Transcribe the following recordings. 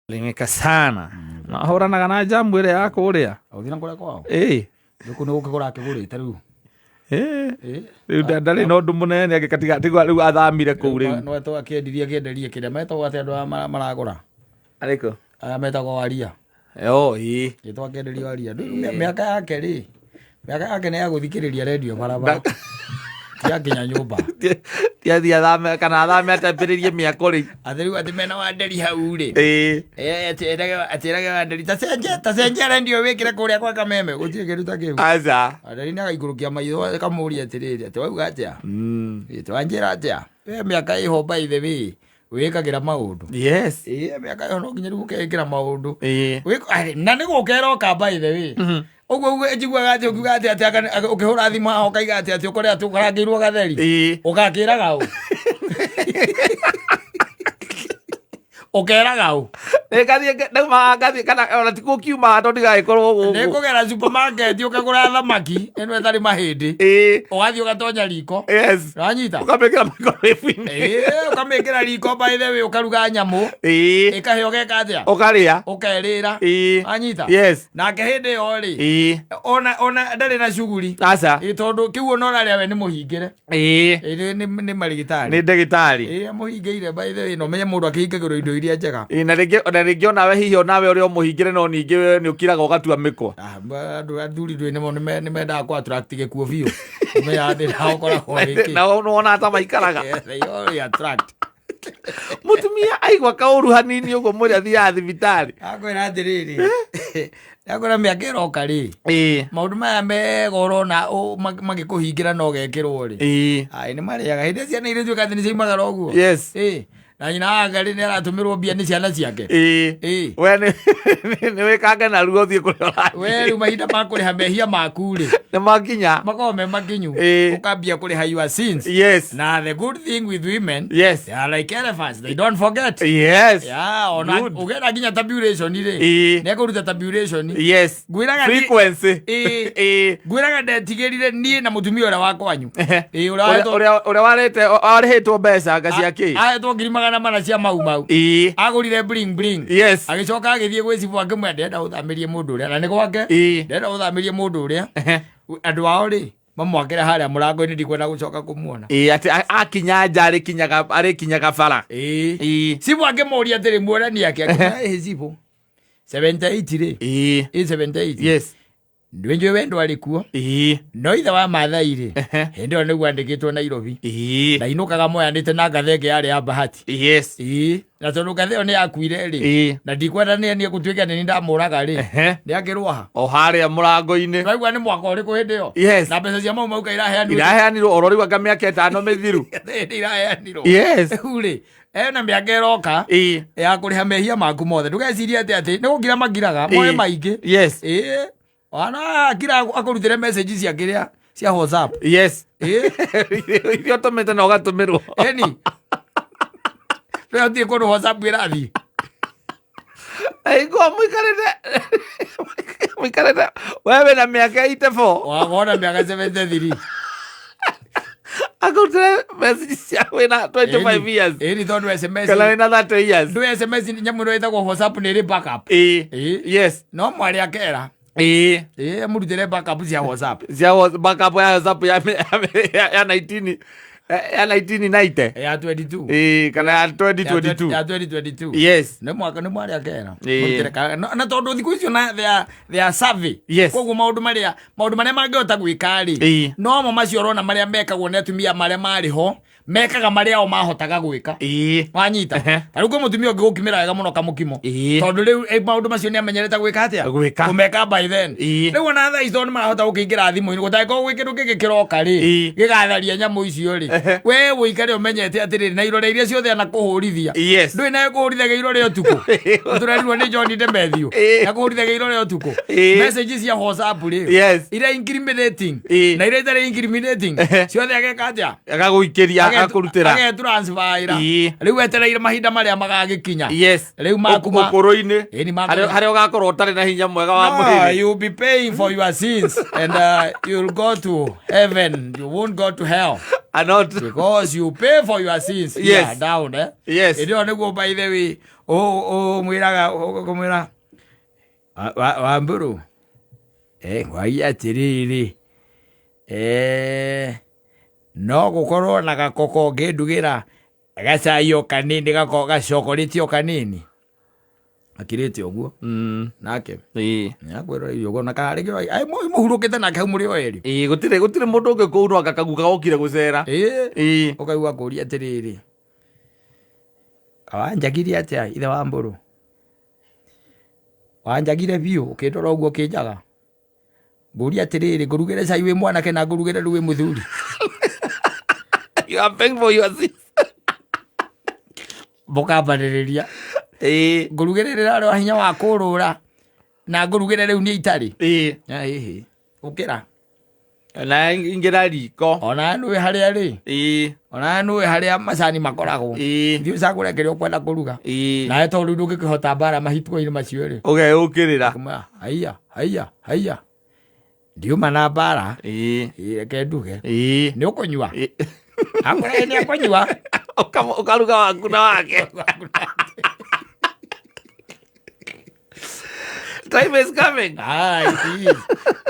Limeka sana. Mahoranaga na jambo ile yako uria. Uthina kuria kwao. Nuku ni gukigura akigurite riu. Riu ndari no ndu munene agikatigati riu athamire kuu riu. No eto akienderie kiria metagwo ati andu maragura. Ariko. Metagwo waria. Eto akienderie waria. Miaka yake ri. Miaka yake ni ya guthikiriria radio barabara. Tia kinya nyumba. Tia thame kana thame atambiririe miako ri. Atheru ati mena wanderi hau ri. Atirage wanderi tacenje radio wikire kuria kwa Kameme gutie kiruta kiu. Aza. Adari na igurukia maitho kamuria atiriri ati wauga atia. Twanjira atia. Miaka iho by the way. Wikagira maundu. Yes. Miaka iho no nginya gukekira maundu. Na ni gukera ka by the way. Oguo ejiguaga ati ukiuga ati ukihura thima ho kaiga ati ukore ati ukarangirwo gatheri ugakiraga u ukeraga u ngathie kana ona ti kukiuma tondu gaikorwo gugu ni kugera supermarket ukagura thamaki eno etari mahindi ugathie ugatonya riko ranyita ukamekera microwave-ini ukamekera riko by the way ukaruga nyamu ikahio geka atia ukaria ukerira anyita nake hindi yo ri ona ndari na shughuli aca tondu kiu no raria we ni muhingire ni marigitari ni ndagitari muhingeire by the way no menye mundu akihingagirwo indo iria njega na ringi onawe hihi onawe uri muhingire no ningi ni ukiraga ugatua mikwa andu athuri ndwi ni mendaga ku attract gikuo biu me yathira ukora horiki na wona ata maikaraga yo attract mutumia aigwa kauru hanini ugo muri athia thibitari akwira atiriri akora miaka iroka ri maundu maya megoro na magikuhingira no gekirwo ri ai ni mariaga hindi ciana ire tuka thini ciimagara uguo na nyina ngari ni aratumirwo mbia ni ciana ciake we ni wikanga na ruo thie kuria we ru mahinda ma kuriha mehia maku ri ni makinya makome makinyu ukambia kuriha your sins na the good thing with women they are like elephants, they don't forget ona ugera nginya tabulation ri ne kuruta tabulation gwiraga frequency gwiraga ndetigirire nie na mutumia ura wakwanyu ura warehitwo mbeca ngaciaki ahetwo ngiri na mana cia mau agurire bling bling agicoka agithie gwicibu akimwe ndenda uthamirie mundu uria na ni gwake ndenda uthamirie mundu uria andu ao ri mamwakira haria murango-ini ndikwenda gucoka kumuona ati akinya nja arikinyaga bara sibu akimuria atiri muorani yake akimwe sibu 78 ri 78 ndwenjwe wendo alikuo no ithe wa mathai ri hindi o niguo andikitwo Nairobi na inukaga moyanite na ngathenge yari ya bahati na tondu ngatheo ni yakuire ri na ndikwenda ni gutwika ni ndamuraga ri ni akirwa o haria murango-ini naigua ni mwaka uriku hindi yo na mbeca cia mau iraheanirwo oro riu anga miaka 5 mithiru iraheanirwo uri na miaka iroka ya kuriha mehia maku mothe ndugecirie ati ni gugira magiraga moe maingi ana kira akurutire message cia kiria cia WhatsApp irio tumite na ugatumirwo leo tie kono WhatsApp irathi aigo muikarete wewe na miaka 84 wagona miaka 73 akurutire message cia wina 25 years tondu SMS kana wina 30 years ndu SMS nyamuro itagwo WhatsApp ni ri backup no mwari akera murutire backup cia WhatsApp backup ya WhatsApp ya 19 ya 1990 ya 22 kana ya 2022 ya 2022 ne mwaka ne mwari akera murutire na tondu thiku icio na they are savvy koguo maundu maria mangihota gwikari no mo macio rona maria mekagwo ni atumia maria mariho mekaga maria o mahotaga gwika wanyita taruko mutumia ngigukimira wega muno kamukimo tondu riu maundu macio ni amenyerete gwika atia kumeka by then riu ona tha icio ni marahota gukingira thimu-ini gutaiko gwikindu giki kiroka ri gigatharia nyamu icio ri we wikare umenyete atiriri na irore iria ciothe na kuhurithia ndui nayo kuhurithagia irore utuku turerirwo ni John Demethio na kuhurithagia irore utuku messages cia WhatsApp ri ira incriminating na ira itari incriminating ciothe ageka atia agaguikiria akurutira agetransfera riu etereire mahinda maria magagikinya riu makuma ukuru-ini haria ugakorwo utari na hinya mwega wa mwiri you be paying for your sins and you'll go to heaven, you won't go to hell because you pay for your sins down yes ndio niguo by the way mwiraga kumwira Wamburu ngwai atiriri no gukorwo na gakoko ngindugira gacai o kanini gako gacokoriti o kanini akirite oguo nake nyakwirora irio gona karigiro ai muhurukite nake muri o eri gutire mundu ungi kuu no akaguka gokire gucera ukaigua kuria atiriri kawanjagire atia ithe Wamburu wanjagire biu ukindora uguo kinjaga nguria atiriri ngurugire cai wi mwanake na ngurugire ru wi muthuri you are paying for your sis bukambariria ngurugire rira hinya wa kurura na ngurugire riu ni itari ukira na ingira riko ona nui haria ri ona nui haria macani makoragwo thiu cakurekeria ukwenda kuruga nawe tondu ndungikihota mbara mahituko-ini macio ri ugeukirira haiya ndiuma na mbara reke nduge ni ukunyua akore ni akunyua ukaruga waku na wake time is coming.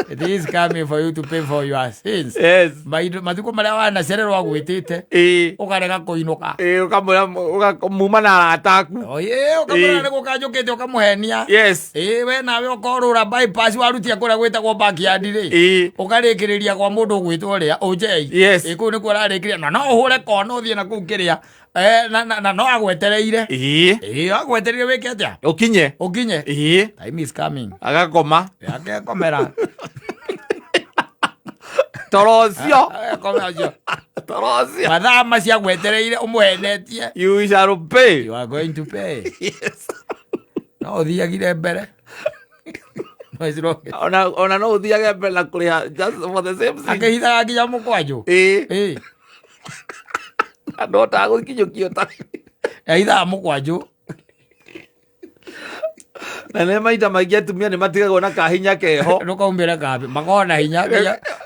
It is coming for you to pay for your sins. Yes. Mathuko maria wanacererwo gwitite ukarega kuinuka ukamwira ukamuma na arataku ukamwira ni gukanjukite ukamuhenia we nawe ukorura bypass warutia kuria gwitagwo backyard ri ukarikiriria kwa mundu gwitwo ria ujei ku ni kurarikiria na no uhure kona uthie na kuu kiria na no agwetereire agwetereire wike atia ukinye time is coming agakoma agakomera torocio mathaa macia gwetereire umuhenetie you shall pay. You are going to pay. Yes. No uthiagire mbere ona no uthiage mbere na kuria just for the same thing akihithaga nginya mukwanju no tagukinyukio ta ahithaga mukwanju na nä maita maingä atumia nä matigagwo na kahinya keho nukaumbire kambi makona hinya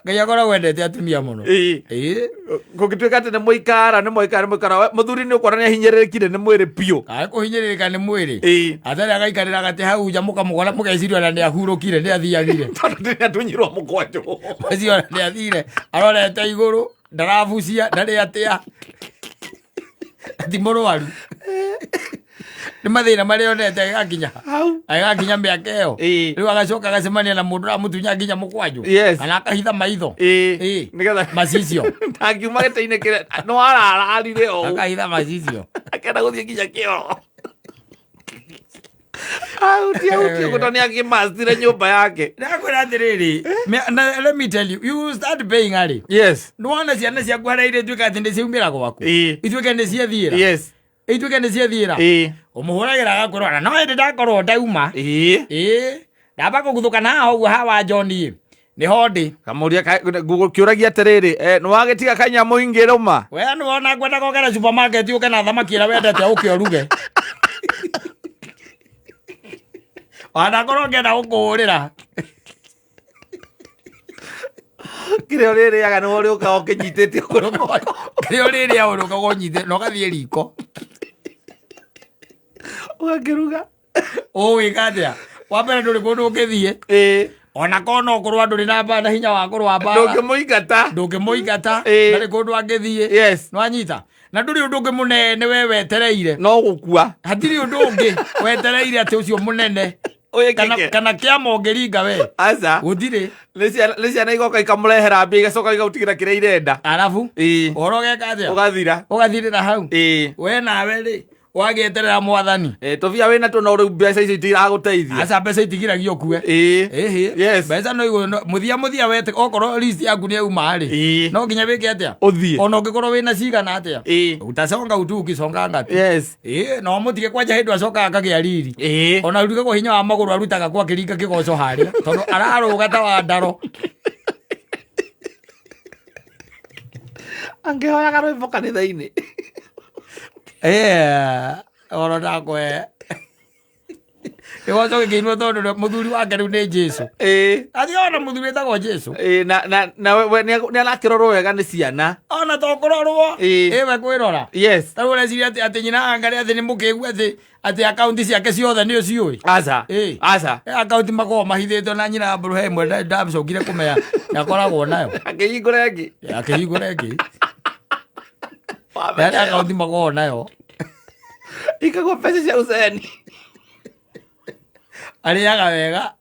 nginya korwo wendete atumia muno gå gä tuä ka atä nä må ikara må thuri nä å kora nä ahinyä rä kire nä mwä rä biå kuhinyä rä rä ka nä mwä rä atarä agaikarä ra gatä hau nja må kamå gecirio na nä ahurå kire nä athiagire tondå nä atunyirwo må kwanjå macio nä athire arorete igå rå ndarabucia ndarä atä a ti må rwaru nä mathä na marä onete agakinya mä aka ä yo rä u agacoka agacemania na må ndå ramå tunya nginya må kwanjå kana akahitha maitho macicio ndangiuma gä tä-inä kä re no arararire o akahitha macicio akenda gå thiä nginya kä oro tiagukie gå to nä agä macire nyå mba yake ndakwä ra atä rä rä let me tell you you start paying arä nä wona ciana ciaku harä irä tuä ka atä nä ciaumä ra gwaku ituä ke nä ciathiä ra ituä ke nä ciathiä ra å må hå ragä ra agakwä rwo no hä ndä ndakorwo ndauma ndamba kå guthå kana haha å guo hawa njoni nä ho ndä kamuria kä å ragia atä rä rä nä wagä tiga kanyamå ingä rå ma we nä wona ngwenda kågera supermarket å ke na thamaki ä ra wendete å kä o ruge wanakorwo ngenda gå kå hå rä ra kä rä o rä rä aga nä wo rä å kaga å kä nyitä tie kä rä o rä rä a å rä å kagwo nyitä na å gathiä riko å gakä ruga å wä ka atä a wa mbere ndå rä kå ndå å kä thiä ona kona å korwo ndå rä na mbana hinya wa kå rwa mbara ndå ngä må ingata ndarä kå ndå angä thiä nä wanyita na ndå rä å ndå å ngä må nene we wetereire no gå kua hatirä å ndå å ngä wetereire atä å cio må nene kana kä ama å ngä ringa we aca gå thirä nä ciana igoka ikamå rehera mbia igacoka igautigä ra kä rä a irenda arabu å horo geka atä å gathira å gathirä ra hau we nawe rä wagieterera mwathani tobia wina tu no riu mbeca icio itiragå teithia aca mbeca itigiragio kue mbeca no igå muthia wete okorwo list yaku nä auma rä no nginya wä ke atä a ona å ngä korwo wä na cigana atä a utaconga utu ukiconga ngatu no må tige kwanja hä ndå acokaga akagä a riri ona rugagwo hinya wa magå rå arutaga kwa kä ringa kä goco harä a tondå ararå gata wa ndaro angä hoyaga rwä mbo kanitha-inä oro ndakwe Ewacoke kĩinwo tondũ mũthuri wake rĩu nĩ Jesu. Athi ona mũthuri etagwo Jesu. Na we nĩ arakĩrorwo wega nĩ ciana. Ona to kũrorwo. We kwĩrora. Yes. Tarĩu ũreciria atĩ nyina Angari atĩ nĩ mũkĩgu atĩ akaunti ciake ciothe nĩ ũciũĩ. Aca. Akaunti makoragwo mahithĩtwo na nyina Mbũrũ ĩmwe ndacokire kũmenya nĩakoragwo nayo. Akĩhingũra ĩngĩ. Akaunti makoragwo nayo. Ikagwo mbeca cia ũceni. Arĩaga wega.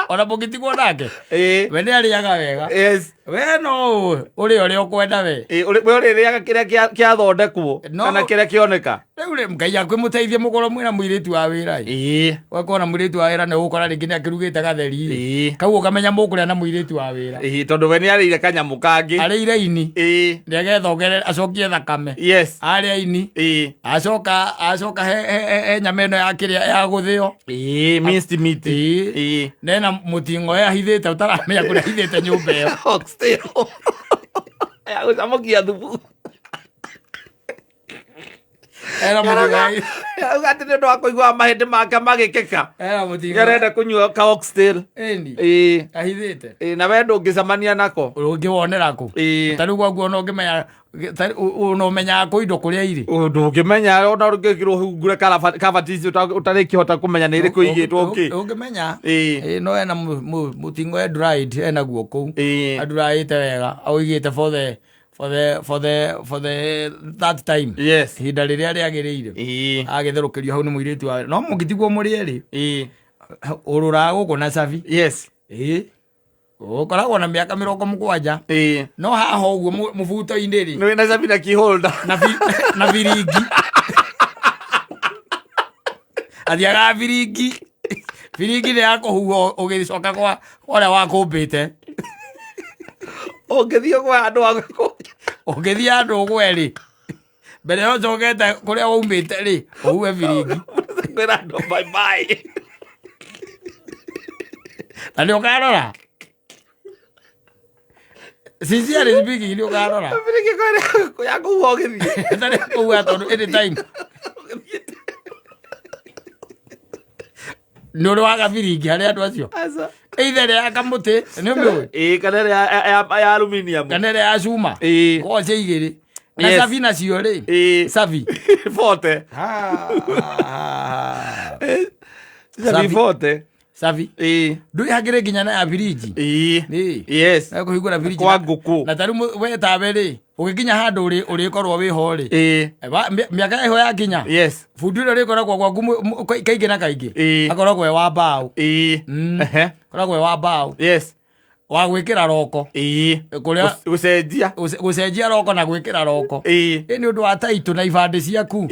Ona mũngĩtigwo nake. We nĩ arĩaga wega. Yes. We no ũrĩa ũkwenda we. We ũrĩrĩaga kĩrĩa kĩathondekwo kana kĩrĩa kĩoneka. Rĩu Ngai akwĩmũteithie mũkorwo mwĩna mũirĩtu wa wĩra. Wakorwo na mũirĩtu wa wĩra nĩ ũgũkora rĩngĩ nĩ akĩrugĩte gatheri. Kau ũkamenya mũkũrĩa na mũirĩtu wa wĩra. Tondũ we nĩ arĩire kanyamũ kangĩ. Arĩire ini. Nĩagetha acokie thakame. Yes. Arĩa ini. Acoka he nyama ĩno ya kĩrĩa ya gũthĩo. Minced meat. Nena mũting'o ahithĩte ũtaramenya kũrĩa ahithĩte nyũmba ĩyo. Ya gũcamokia thubu. Ugati nĩ ũndũ wa kũigua mahĩndĩ make magĩkĩka. Nĩarenda kũnyua ka oxtail. Ahithĩte. Na we ndũngĩcemania nako. Ũngĩwonera kũ? Tarĩu gwaguo ona ũngĩmenya ũnomenyaga kũ indo kũrĩa irĩ. Ndũngĩmenya ona rũngĩkĩrwo ngure kabati icio ũtarĩkĩhota kũmenya nĩ ĩrĩkũ igĩtwo kĩ. Ũngĩmenya. No ena mũting'o dried enaguo kũu. Aduraĩte wega. Aũigĩte for the that time. Yes. Hinda rĩrĩa rĩagĩrĩire. Agĩtherũkĩrio hau nĩ mũirĩtu wa no mũngĩtigwo mũrĩ erĩ. Ũrũraga gũkũ na cabi. Yes. Ũkoragwo na mĩaka 70. No haha ũguo mũbuto-inĩ rĩ. Nĩ wĩna cabi na key holder. Na viringi. Athiaga viringi. Viringi nĩ yakũhuo ũgĩcoka kwa ũrĩa wakũmbĩte. Ũngĩthiĩ andũ ũgwe mbere yo njogete kũrĩa waumĩte rĩ ũhue viringi. Bye bye. Na nĩ ũkarora. Sincerely speaking nĩ ũkarora. Viringi kũrĩa kũhuo ũgĩthiĩ. Nĩ kũhuo tondũ anytime. Nĩ ũrĩ waga viringi harĩ andũ acio. Either ya kamuti nĩ ũmĩũĩ. Kana ya aluminium. Kana ya cuma. Koce igĩrĩ. Na cabi nacio rĩ. Cabi. Forte. Cabi forte. Cabi. Ndũĩ hagĩrĩ nginya na ya viringi. Yes. Kũhingũra viringi. Kwa ngũkũ. Na tarĩu we tawe rĩ. Ũgĩkinya handũ ũrĩkorwo wĩho rĩ. Mĩaka ĩho yakinya. Yes. Bundi ũrĩa ũrĩkoragwo gwaku kaingĩ na kaingĩ. Akoragwo we wa mbaũ. Akoragwo we wa mbaũ. Yes. Wa gwĩkĩra roko. Kũrĩa gũcenjia roko na gwĩkĩra roko. Nĩ ũndũ wa taitũ na ibandĩ ciaku.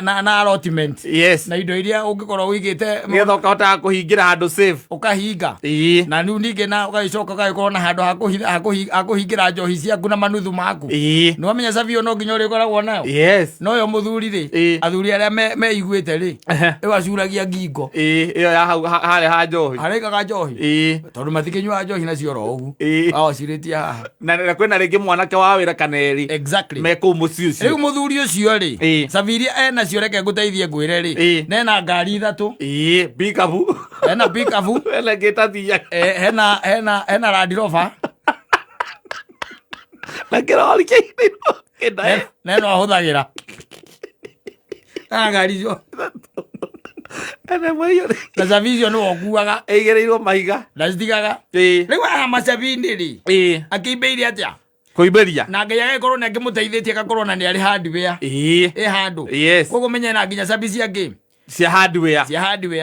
Na allotment. Yes. Na indo iria ũngĩkorwo ũigĩte. Nĩgetha ũkahotaga kũhingĩra handũ safe. Ũkahinga. Na rĩu ningĩ na ũgagĩcoka ũgagĩkorwo na handũ ha kũhingĩra njohi ciaku na manuthu maku. Nĩ wamenya cabi ĩyo no nginya ũrĩkoragwo nayo. Yes. No yo mũthuri rĩ. Athuri arĩa meiguĩte rĩ. Ĩyo acuragia ngingo. Ĩyo ya harĩa ha njohi. Harĩkaga njohi. Tondũ matikĩnyuaga njohi nacio ro ũguo. Cirĩtie haha. Na kwĩna rĩngĩ mwanake wa wĩra kana erĩ. Exactly. Me kũu mũciĩ ũcio. Rĩu mũthuri ũcio rĩ. Cabi iria enacio reke ngũteithie ngwĩre rĩ. Nena ngari 3. Pikapu. Hena pikapu. Hena gĩtathia. Hena Land Rover. Na kĩrori kĩinĩ. Neno ahũthagĩra. Ngari icio. Na cabi icio nĩwe ũkuaga. Ĩigĩrĩirwo mahiga. Na citigaga. Rĩu aha macabi-inĩ rĩ. Akĩimbĩire atĩa. Kũimbĩria. Na Ngai agĩkorwo nĩ akĩmũteithĩtie agakorwo na nĩ arĩ hardware. Handũ. Yes. Koguo menya na nginya cabi cia game. Cia hardware.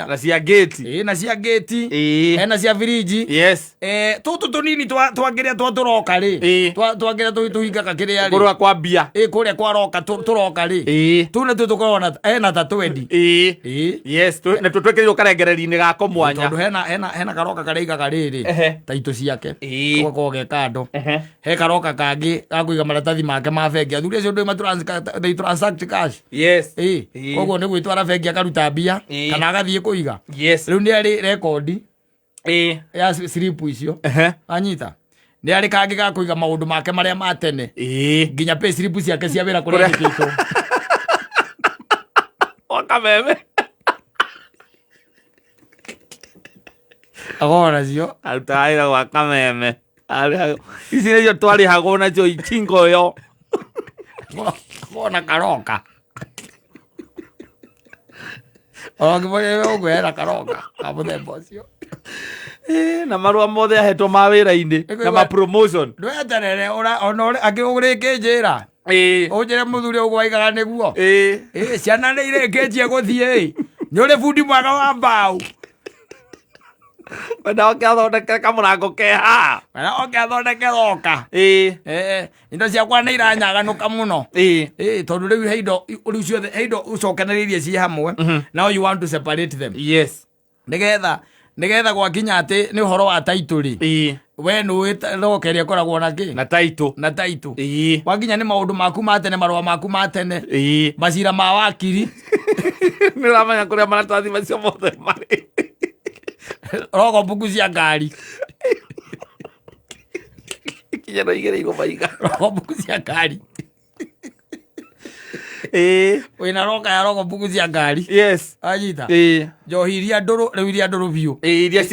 Na cia gate. Na cia gate. Hena cia fridge. Yes. Tũtũ tũnini twangĩrĩa tũroka rĩ. Twangĩrĩa tũhingaga kĩrĩa rĩ. Kũrĩa kwa mbia. Kũrĩa kwa roka tũroka rĩ. Tũu nĩ tũkoragwo na ta 20. Yes. Na twĩkĩrĩirwo karengereri-inĩ gako mwanya. Tondũ hena karoka karĩa igaga rĩrĩ. Taitũ ciake. Gũgakorwo ge kando. He karoka kangĩ gakũiga maratathi make ma bengi. Athuri acio ndũĩ transact cash. Yes. Koguo nĩ gwĩtwara bengi akaruta mbia. Kana agathiĩ kũiga. Yes. Rĩu nĩ arĩ rekondi. Ya slip icio. Anyita. Nĩ arĩ kangĩ ga kũiga maũndũ make marĩa ma tene. Nginya pay slip ciake cia wĩra kũrĩa andĩkĩtwo. Wakameme. Agora cio. Altaira wa kameme. Ici nĩcio twarĩhagwo nacio ichingo ĩyo. Agora karoka. Ngĩmwĩra ũkwĩra karoka. Mũthemba ũcio. Na marũa mothe ahetwo ma wĩra-inĩ na ma promotion. Ndweterere ona akĩũrĩkĩ njĩra. Ũnjĩre mũthuri ũguo waigaga nĩguo. Ciana nĩ irĩkĩtie gũthiĩ. Nĩ ũrĩ bundi mwega wa mbaũ. Wenda oke athondeke kamũrango keha. Wenda oke athondeke roka. Indo ciakwa nĩ iranyaganũka mũno. Tondũ rĩu he indo ũcokanĩrĩirie ciĩ hamwe. Now you want to separate them. Yes. Nĩgetha gwakinya atĩ nĩ ũhoro wa taitũ-rĩ. We nĩũĩ roka ĩrĩa ĩkoragwo na kĩ? Na taitũ. Gwakinya nĩ maũndũ maku ma tene, marũa maku ma tene. Macira ma wakiri. Nĩũramenya kũrĩa maratathi macio mothe marĩ. Rogo mbuku cia ngari. Kinya no igĩrĩirwo maiga. Rogo mbuku cia ngari. Wĩna roka ya rogo mbuku cia ngari. Yes. Anyita. Njohi iria ndũrũ, rĩu iria ndũrũ biũ. Iria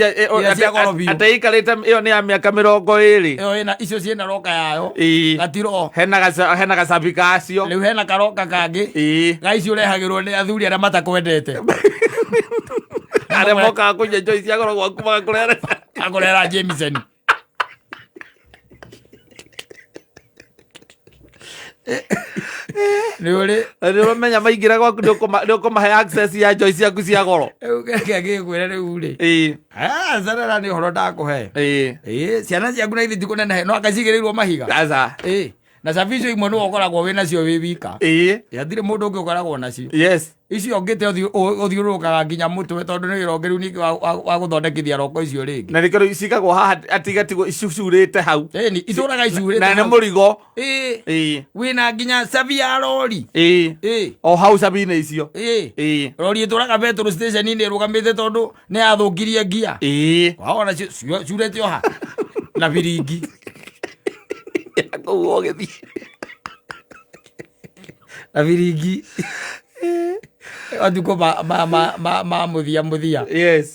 cia goro biũ. Atĩ ikarĩte ĩyo nĩ ya mĩaka 20. Ĩyo icio ciĩna roka yayo. Gatiro. Hena gacabi gacio. Rĩu hena karoka kangĩ. Gaici ũrehagĩrwo nĩ athuri arĩa matakwendete. Arĩa mokaga kũnyua njohi cia goro gwaku magakũrehera Jameson. Nĩũramenya maingĩra gwaku nĩũkũmahe access ya njohi ciaku cia goro. Gĩkwĩra rĩu-rĩ. Sarara nĩ ũhoro ndakũhe. Ciana ciaku na ithe tikũnenehe no akacigĩrĩirwo mahiga. Na cabico imwe nĩwe ũkoragwo wĩ nacio wĩ wika. Hatirĩ mũndũ ũngĩ ũkoragwo nacio. Icio ngĩte ũthiũrũrũkaga nginya mũtwe tondũ nĩ wĩronge rĩu ningĩ wa gũthondekithia roko icio rĩngĩ. Na nĩkĩo cikagwo haha atigatigwo icurĩte hau. Itũraga icurĩte hau. Na nĩ mũrigo. Wĩna nginya cabi ya rori. O hau cabi-inĩ icio. Rori ĩtũraga petrol station-inĩ ĩrũgamĩte tondũ nĩ yathũkirie ngia. Waona curĩte oha na biringi. Kũu ũgĩthiĩ. Na biringi. Aduko ma muthia. Yes.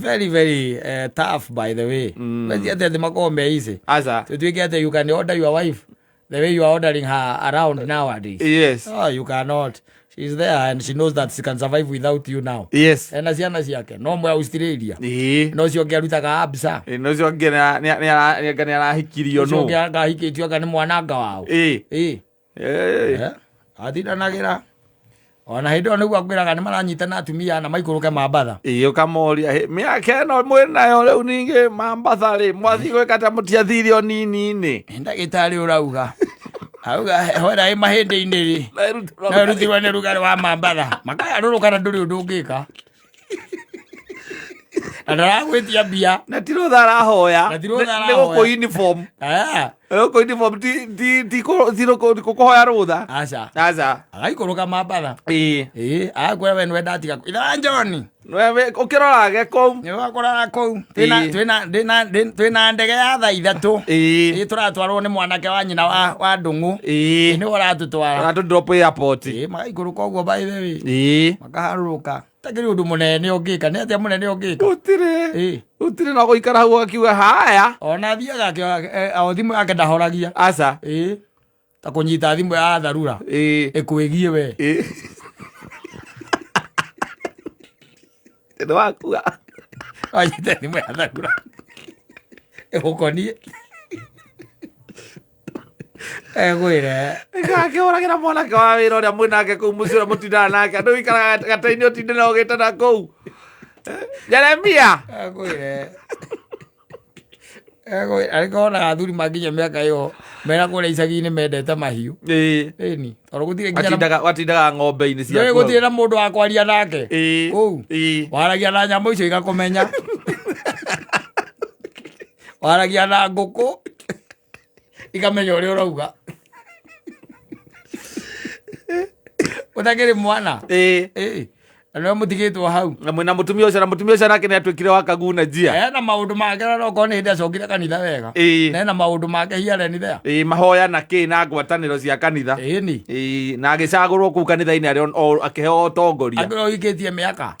Very very tough by the way. But yet the makombe easy. Asa. So do you get you can order your wife the way you are ordering her around nowadays? Yes. Oh, you cannot. She's there and she knows that she can survive without you now. Yes. And ciana ciake no mwe Australia. No cio ngĩarutaga absa. No cio ngĩna nĩ arahikirio no. Cio ngahikĩtio kana mwananga wao. Athiranagira. Ona hĩndĩ ĩyo nĩguo akwĩraga nĩ maranyitana atumia na maikũrũke Mambatha. Ũkamoria mĩaka ĩno mwĩnayo rĩu ningĩ Mambatha rĩ mwathiĩ gwĩka ta mũtiathirio nini-inĩ. Ndagĩtarĩ ũrauga. Auga hora ĩ mahĩndĩ-inĩ rĩ. Na rutirwo nĩ rugarĩ wa Mambatha. Makayarũrũka na ndũrĩ ũndũ ũngĩka. Ndaragwĩtia mbia. Na tirũtha arahoya. Nĩ gũkũ uniform. Gũkũ uniform ti kũhoya rũtha. Aca. Agaikũrũka Mambatha. Akwĩra we nĩwenda atiga. Ira John. Ũkĩrorage kũu. Nĩwakũraga kũu. Twĩna ndege ya thaa 3. Tũratwarwo nĩ mwanake wa nyina wa Ndung'u. Nĩwe ũratũtwara. Aratũ-drop airport. Magaikũrũka ũguo by the way. Makaharũrũka. Takĩrĩ ũndũ mũnene ũngĩka. Nĩ atĩa mũnene ũngĩka? Gũtirĩ no gũikara hau akiuga haya. Ona thiaga thimũ yake ndahoragia. Aca. Ta kũnyita thimũ ya tharura. Ĩkwĩgie we. Nĩ wakua. Wanyita thimũ ya tharura. Ĩgũkonie. Gwĩre. Ngakĩhũragĩra mwanake wa wĩra ũrĩa mwĩnake kũu mũciĩ ũrĩa mũtindaga nake. Andũ ũikaraga gata-inĩ ũtinde na ũgĩte na kũu. Jeremia. Gwĩre. Arĩkonaga athuri manginya mĩaka ĩyo mena kũrĩa icagi-inĩ mendete mahiũ. Ĩni. Tondũ gũtirĩ nginya watindaga ng'ombe-inĩ ciaku. Gũtirĩ na mũndũ wa kwaria nake. Kũu. Waragia na nyamũ icio igakũmenya. Waragia na ngũkũ. Ikamenya ũrĩa ũrauga. Ũtakĩrĩ mwana. Na mũtigĩtwo hau. Na mũtumia ũcio nake nĩ atuĩkire wa kaguna njia. Na maũndũ make na okorwo nĩ hĩndĩ acokire kanitha wega. Na maũndũ make hiareni there. Mahoya na kĩ na ngwatanĩro cia kanitha. Na agĩcagũrwo kũu kanitha-inĩ arĩ akĩheo ũtongoria. Angĩkorwo ũikĩtie mĩaka.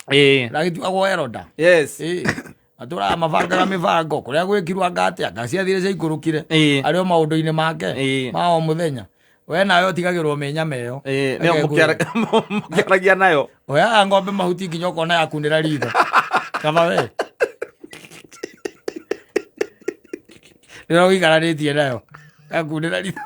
Na agĩtuagwo eroda. Yes. atura mabangaga mibango kuria gwikirwa ngate ngaciathire cia ikurukire ario maundu-ini make mao muthenya we nayo tigagirwo menyama iyo nio mukiaragia nayo oya ngombe mahuti nginya ukona yakundira ritho kaba we ndio gikara ritie nayo yakundira ritho